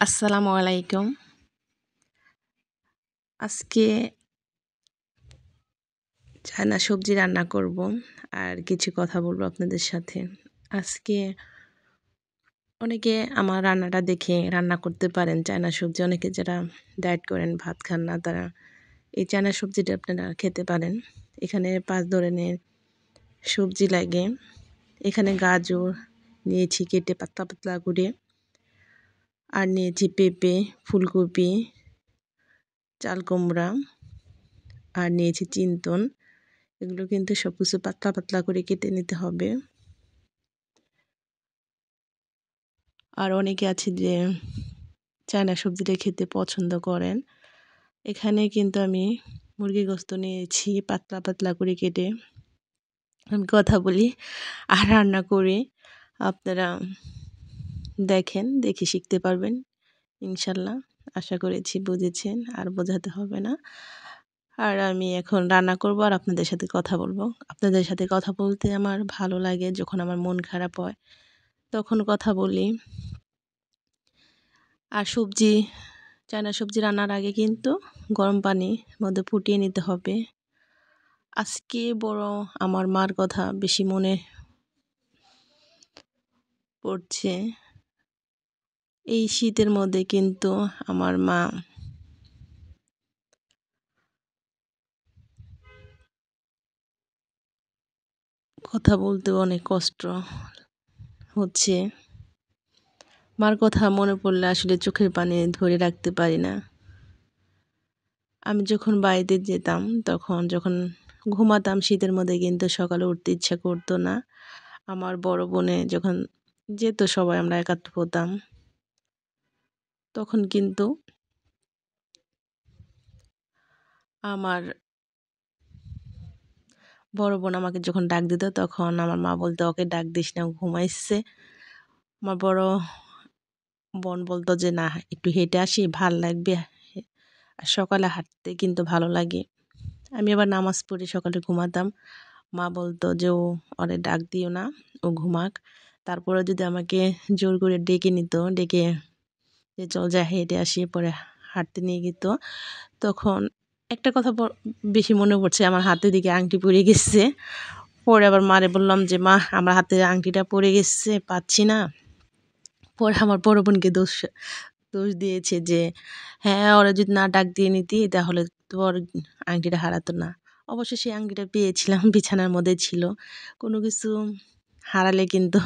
আসসালামু আলাইকুম। আজকে চায়না সবজি রান্না করব আর কিছু কথা বলবো আপনাদের সাথে। আজকে অনেকে আমার রান্নাটা দেখে রান্না করতে পারেন চায়না সবজি। অনেকে যারা ডায়েট করেন, ভাত খান না, তারা এই চায়না সবজিটা আপনারা খেতে পারেন। এখানে ৫ ধরনের সবজি লাগে। এখানে গাজর নিয়েছি কেটে পাতলা পাতলা করে, আর নিয়েছি পেঁপে, ফুলকপি, চাল কুমড়া, আর নিয়েছি চিন্তন। এগুলো কিন্তু সবকিছু পাতলা পাতলা করে কেটে নিতে হবে। আর অনেকে আছে যে চায়না সবজিটা খেতে পছন্দ করেন। এখানে কিন্তু আমি মুরগির গোশত নিয়েছি পাতলা পাতলা করে কেটে। আমি কথা বলি আর রান্না করি। আপনারা দেখেন, দেখে শিখতে পারবেন ইনশাল্লাহ। আশা করেছি বুঝেছেন, আর বোঝাতে হবে না। আর আমি এখন রান্না করব আর আপনাদের সাথে কথা বলবো। আপনাদের সাথে কথা বলতে আমার ভালো লাগে। যখন আমার মন খারাপ হয় তখন কথা বলি। আর চায়না সবজি রান্নার আগে কিন্তু গরম পানির মধ্যে ফুটিয়ে নিতে হবে। আজকে বড় আমার মার কথা বেশি মনে পড়ছে। এই শীতের মধ্যে কিন্তু আমার মা কথা বলতে অনেক কষ্ট হচ্ছে। মার কথা মনে পড়লে আসলে চোখের পানি ধরে রাখতে পারি না। আমি যখন বাড়িতে যেতাম, যখন ঘুমাতাম শীতের মধ্যে, কিন্তু সকালে উঠতে ইচ্ছা করতো না। আমার বড় বোনে যখন যেত, সবাই আমরা একাত্র হতাম, তখন কিন্তু আমার বড় বোন আমাকে যখন ডাক দিত, তখন আমার মা বলতো, ওকে ডাক দিস না, ঘুমাইছে। আমার বড় বোন বলতো যে না, একটু হেঁটে আসি, ভাল লাগবে। আর সকালে হাঁটতে কিন্তু ভালো লাগে। আমি আবার নামাজ পড়ে সকালে ঘুমাতাম। মা বলতো যে ওরে ডাক দিও না, ও ঘুমাক। তারপরে যদি আমাকে জোর করে ডেকে নিত, ডেকে যে চল যা হেঁটে আসি, পরে হাঁটতে নিয়ে যেত। তখন একটা কথা বেশি মনে পড়ছে, আমার হাতের দিকে আংটি পড়ে গেছে। পরে আবার মারে বললাম যে মা, আমার হাতে আংটিটা পড়ে গেছে, পাচ্ছি না। পরে আমার বড় বোনকে দোষ দোষ দিয়েছে যে হ্যাঁ, ওরা যদি না ডাক দিয়ে নিতি তাহলে তোর আংটিটা হারাতো না। অবশ্য সেই আংটিটা পেয়েছিলাম, বিছানার মধ্যে ছিল। কোনো কিছু হারালে কিন্তু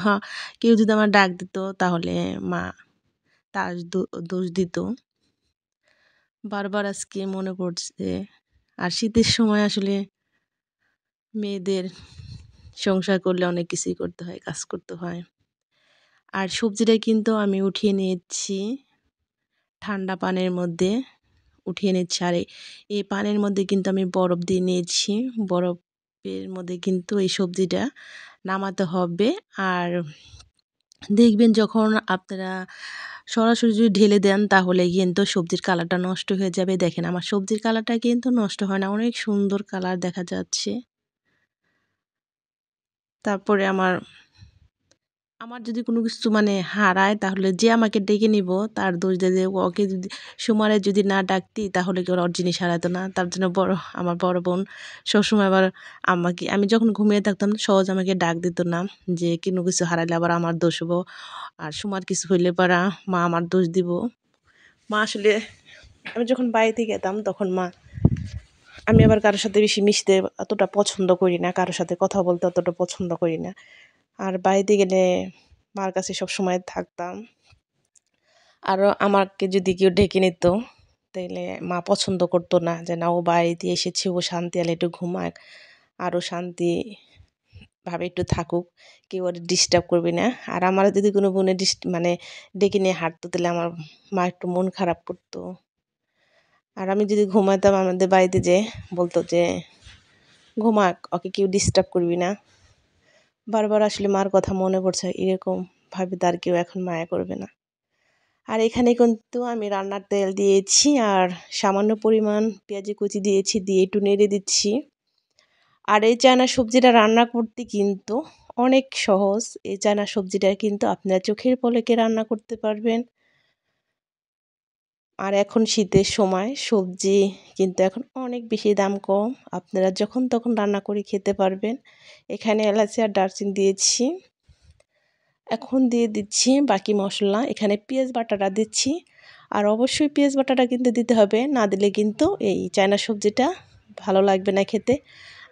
কেউ যদি আমার ডাক দিত, তাহলে মা তার দোষ দিত। বারবার আজকে মনে পড়ছে। আর শীতের সময় আসলে মেয়েদের সংসার করলে অনেক কিছুই করতে হয়, কাজ করতে হয়। আর সবজিটা কিন্তু আমি উঠিয়ে নিয়েছি ঠান্ডা পানির মধ্যে, উঠিয়ে নিচ্ছি। আর এই পানির মধ্যে কিন্তু আমি বরফ দিয়ে নিয়েছি। বরফের মধ্যে কিন্তু এই সবজিটা নামাতে হবে। আর দেখবেন যখন আপনারা সরাসরি যদি ঢেলে দেন, তাহলে কিন্তু সবজির কালারটা নষ্ট হয়ে যাবে। দেখেন, আমার সবজির কালারটা কিন্তু নষ্ট হয় না, অনেক সুন্দর কালার দেখা যাচ্ছে। তারপরে আমার আমার যদি কোনো কিছু হারায়, তাহলে যে আমাকে ডেকে নিব তার দোষ দিয়ে দেবো। ওকে যদি সুমারে যদি না ডাকতি, তাহলে কি ওর জিনিস হারাতো না। তার জন্য আমার বড় বোন সবসময় আবার আমি যখন ঘুমিয়ে থাকতাম, সহজ আমাকে ডাক দিত না, যে কোনো কিছু হারালে আবার আমার দোষ হবো। আর সুমার কিছু হইলে পারা মা আমার দোষ দিব। মা আসলে আমি যখন বাড়িতে যেতাম, তখন আমি আবার কারোর সাথে বেশি মিশতে অতটা পছন্দ করি না, কারোর সাথে কথা বলতে অতটা পছন্দ করি না। আর বাড়িতে গেলে মার কাছে সবসময় থাকতাম। আরও আমাকে যদি কেউ ডেকে নিত, তাহলে মা পছন্দ করতো না, যে না, ও বাড়িতে এসেছে, ও শান্তি আলে একটু ঘুমাক, আরও শান্তিভাবে একটু থাকুক, কেউ আর ডিস্টার্ব করবে না। আর আমার যদি কোনো বোনে ডেকে নিয়ে হাঁটতো, তাহলে আমার মা একটু মন খারাপ করতো। আর আমি যদি ঘুমাতাম, আমাদের বাড়িতে বলতো যে ঘুমাক, ওকে কেউ ডিস্টার্ব করবি না। বারবার আসলে মার কথা মনে পড়ছে, এরকম ভাবে তার কেউ এখন মায়া করবে না। আর এখানে কিন্তু আমি রান্নার তেল দিয়েছি, আর সামান্য পরিমাণ পেঁয়াজি কুচি দিয়েছি, দিয়ে একটু নেড়ে দিচ্ছি। আর এই চায়না সবজিটা রান্না করতে কিন্তু অনেক সহজ। এই চায়না সবজিটা কিন্তু আপনারা চোখের পলকে রান্না করতে পারবেন। আর এখন শীতের সময় সবজি কিন্তু এখন অনেক বেশি দাম কম, আপনারা যখন তখন রান্না করে খেতে পারবেন। এখানে এলাচি আর দারচিনি দিয়েছি, এখন দিয়ে দিচ্ছি বাকি মশলা। এখানে পেঁয়াজ বাটাটা দিচ্ছি, আর অবশ্যই পেঁয়াজ বাটাটা কিন্তু দিতে হবে, না দিলে কিন্তু এই চায়না সবজিটা ভালো লাগবে না খেতে।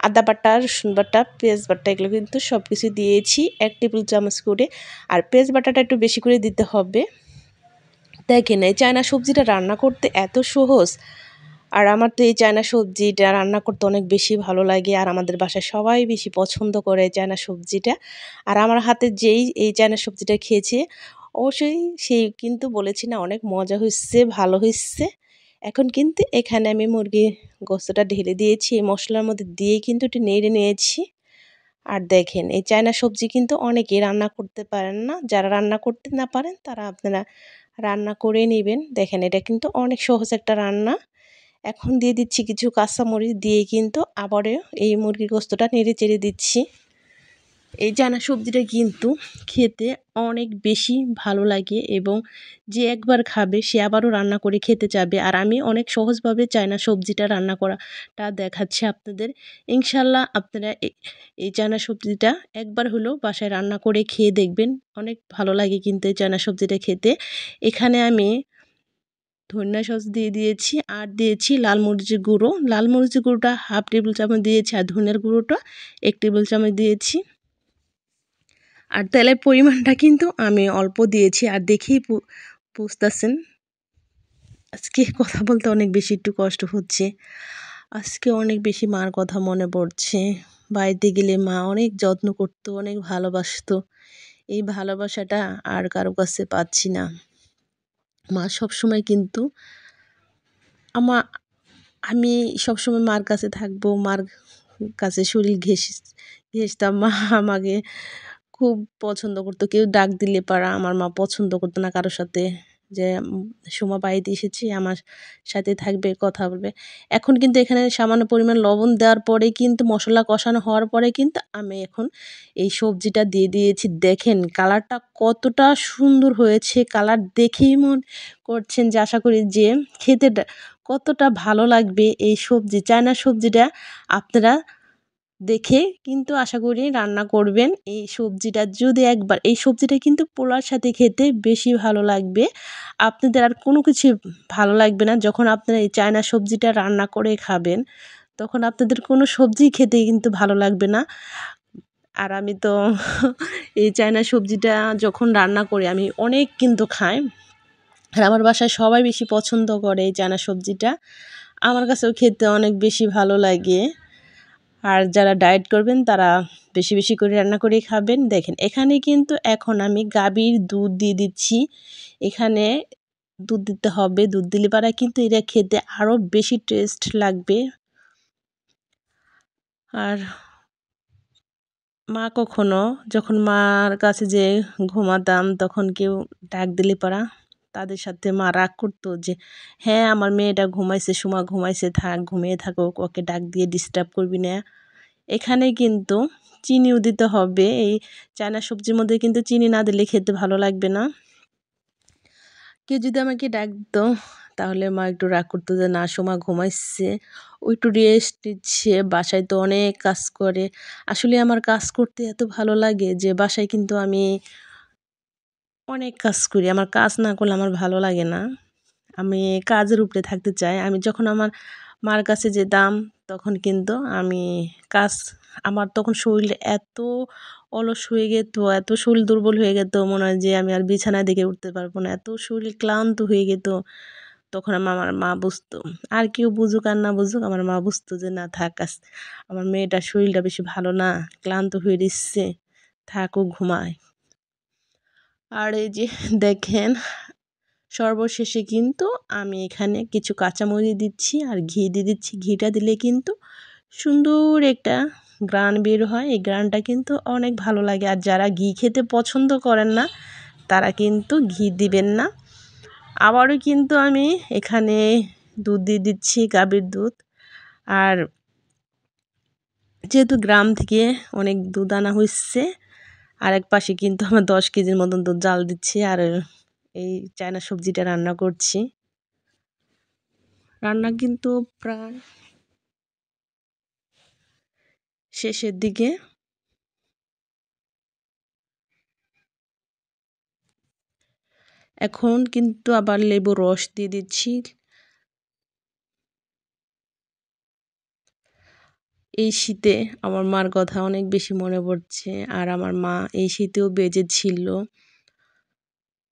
আদা বাটা, রসুন বাটা, পেঁয়াজ বাটা এগুলো কিন্তু সব কিছু দিয়েছি 1 টেবিল চামচ করে। আর পেঁয়াজ বাটাটা একটু বেশি করে দিতে হবে। দেখেন এই চায়না সবজিটা রান্না করতে এত সহজ, আর আমার তো এই চায়না সবজিটা রান্না করতে অনেক বেশি ভালো লাগে, আর আমাদের বাসায় সবাই বেশি পছন্দ করে এই চায়না সবজিটা। আর আমার হাতে যেই এই চায়না সবজিটা খেয়েছে অবশ্যই সেই কিন্তু বলেছি না অনেক মজা হয়েছে, ভালো হয়েছে। এখন কিন্তু এখানে আমি মুরগির গোশতটা ঢেলে দিয়েছি, এই মশলার মধ্যে দিয়ে কিন্তু একটু নেড়ে নিয়েছি। আর দেখেন এই চায়না সবজি কিন্তু অনেকেই রান্না করতে পারেন না, যারা রান্না করতে না পারেন তারা আপনারা রান্না করে নেবেন। দেখেন এটা কিন্তু অনেক সহজ একটা রান্না। এখন দিয়ে দিচ্ছি কিছু কাঁচামরিচ, দিয়ে কিন্তু আবারও এই মুরগির গোশতটা নেড়ে চেড়ে দিচ্ছি। এই চায়না সবজিটা কিন্তু খেতে অনেক বেশি ভালো লাগে, এবং যে একবার খাবে সে আবারও রান্না করে খেতে চাবে। আর আমি অনেক সহজভাবে চায়না সবজিটা রান্না করাটা দেখাচ্ছি আপনাদের। ইনশাল্লাহ আপনারা এই চায়না সবজিটা একবার হলেও বাসায় রান্না করে খেয়ে দেখবেন, অনেক ভালো লাগে কিন্তু এই চায়না সবজিটা খেতে। এখানে আমি ধনিয়া সস দিয়ে দিয়েছি, আর দিয়েছি লাল মরিচের গুঁড়ো। লাল মরিচের গুঁড়োটা 1/2 টেবিল চামচ দিয়েছি, আর ধনিয়ার গুঁড়োটা 1 টেবিল চামচ দিয়েছি। আর তেলের পরিমাণটা কিন্তু আমি অল্প দিয়েছি, আর দেখেই বুঝতেছেন আজকে কথা বলতে অনেক বেশি একটু কষ্ট হচ্ছে। আজকে অনেক বেশি মার কথা মনে পড়ছে। বাড়িতে গেলে মা অনেক যত্ন করতো, অনেক ভালোবাসতো। এই ভালোবাসাটা আর কারো কাছে পাচ্ছি না। মা সবসময় কিন্তু আমি সবসময় মার কাছে থাকবো, মার কাছে শরীর ঘেঁষতাম। মা আমাকে খুব পছন্দ করতো। কেউ ডাক দিলে পারা আমার মা পছন্দ করতো না কারোর সাথে, যে সুমা বাড়িতে এসেছি আমার সাথে থাকবে, কথা বলবে। এখন কিন্তু এখানে সামান্য পরিমাণ লবণ দেওয়ার পরে কিন্তু মশলা কষানো হওয়ার পরে কিন্তু আমি এখন এই সবজিটা দিয়ে দিয়েছি। দেখেন কালারটা কতটা সুন্দর হয়েছে, কালার দেখেই মন করছেন যে আশা করি যে খেতে কতটা ভালো লাগবে এই সবজি। চায়না সবজিটা আপনারা দেখে কিন্তু আশা করি রান্না করবেন। এই সবজিটা যদি একবার, এই সবজিটা কিন্তু পোলাওর সাথে খেতে বেশি ভালো লাগবে। আপনাদের আর কোনো কিছু ভালো লাগবে না যখন আপনারা এই চায়না সবজিটা রান্না করে খাবেন, তখন আপনাদের কোনো সবজি খেতে কিন্তু ভালো লাগবে না। আর আমি তো এই চায়না সবজিটা যখন রান্না করি আমি অনেক কিন্তু খাই, আর আমার বাসায় সবাই বেশি পছন্দ করে এই চায়না সবজিটা। আমার কাছেও খেতে অনেক বেশি ভালো লাগে। আর যারা ডায়েট করবেন তারা বেশি বেশি করে রান্না করে খাবেন। দেখেন এখানে কিন্তু এখন আমি গাভীর দুধ দিয়ে দিচ্ছি। এখানে দুধ দিতে হবে, দুধ দিলে পারা কিন্তু এটা খেতে আরও বেশি টেস্ট লাগবে। আর মা কখনো যখন মার কাছে যে ঘুমাতাম তখন কেউ ডাক দিলে পারা তাদের সাথে মা রাগ করতো যে হ্যাঁ আমার মেয়েটা ঘুমাইছে, সুমা ঘুমাইছে, থাক ঘুমিয়ে থাকো, ওকে ডাক দিয়ে ডিস্টার্ব করবি না। এখানে কিন্তু চিনিও দিতে হবে, এই চায়না সবজির মধ্যে কিন্তু চিনি না দিলে খেতে ভালো লাগবে না। কেউ যদি আমাকে ডাকতো তাহলে মা একটু রাগ করতো যে না সোমা ঘুমাইছে, ও একটু রেস্ট নিচ্ছে, বাসায় তো অনেক কাজ করে। আসলে আমার কাজ করতে এত ভালো লাগে যে বাসায় কিন্তু আমি অনেক কাজ করি, আমার কাজ না করলে আমার ভালো লাগে না। আমি কাজের উপরে থাকতে চাই। আমি যখন আমার মার কাছে যেতাম তখন কিন্তু আমি কাজ, আমার তখন শরীর এত অলস হয়ে যেত, এত শরীর দুর্বল হয়ে যেত, মনে হয় যে আমি আর বিছানা থেকে উঠতে পারবো না, এত শরীর ক্লান্ত হয়ে যেত। তখন আমার মা বুঝতো, আর কেউ বুঝুক আর না বুঝুক আমার মা বুঝতো যে না থাক, আমার মেয়েটার শরীরটা বেশি ভালো না, ক্লান্ত হয়ে দিচ্ছে, থাকুক ঘুমায়। আর এই যে দেখেন সর্বশেষে কিন্তু আমি এখানে কিছু কাঁচামরিচ দিচ্ছি আর ঘি দিয়ে দিচ্ছি। ঘিটা দিলে কিন্তু সুন্দর একটা ঘ্রাণ বের হয়, এই ঘ্রাণটা কিন্তু অনেক ভালো লাগে। আর যারা ঘি খেতে পছন্দ করেন না তারা কিন্তু ঘি দিবেন না। আবারও কিন্তু আমি এখানে দুধ দিয়ে দিচ্ছি, গাভীর দুধ। আর যেহেতু গ্রাম থেকে অনেক দুধ আনা হচ্ছে, আর এক পাশে কিন্তু আমার 10 কেজির মতন দুধ জাল দিচ্ছি, আর এই চায়না সবজিটা রান্না করছি। রান্না কিন্তু প্রায় শেষের দিকে। এখন কিন্তু আবার লেবুর রস দিয়ে দিচ্ছি। এই শীতে আমার মার কথা অনেক বেশি মনে পড়ছে। আর আমার মা এই শীতেও বেঁচে ছিল।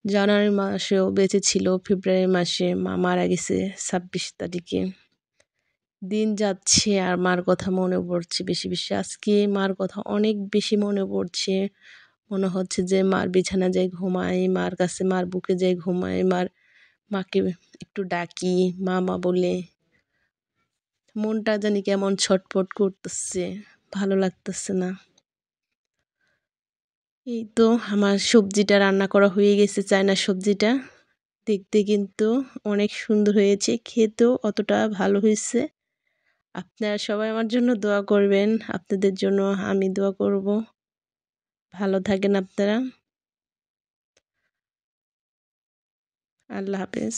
জানুয়ারি মাসেও বেঁচে ছিল, ফেব্রুয়ারি মাসে মা মারা গেছে ২৬ তারিখে। দিন যাচ্ছে আর মার কথা মনে পড়ছে বেশি বেশি। আজকে মার কথা অনেক বেশি মনে পড়ছে। মনে হচ্ছে যে মার বিছানা যাই ঘুমাই, মার কাছে মার বুকে যাই ঘুমাই, মাকে একটু ডাকি মা মা বলে। মনটা জানি কেমন ছটফট করতেছে, ভালো লাগতেছে না। এই তো আমার সবজিটা রান্না করা হয়ে গেছে, চায়না সবজিটা। দেখতে কিন্তু অনেক সুন্দর হয়েছে, খেতেও অতটা ভালো হয়েছে। আপনারা সবাই আমার জন্য দোয়া করবেন, আপনাদের জন্য আমি দোয়া করব। ভালো থাকেন আপনারা। আল্লাহ হাফেজ।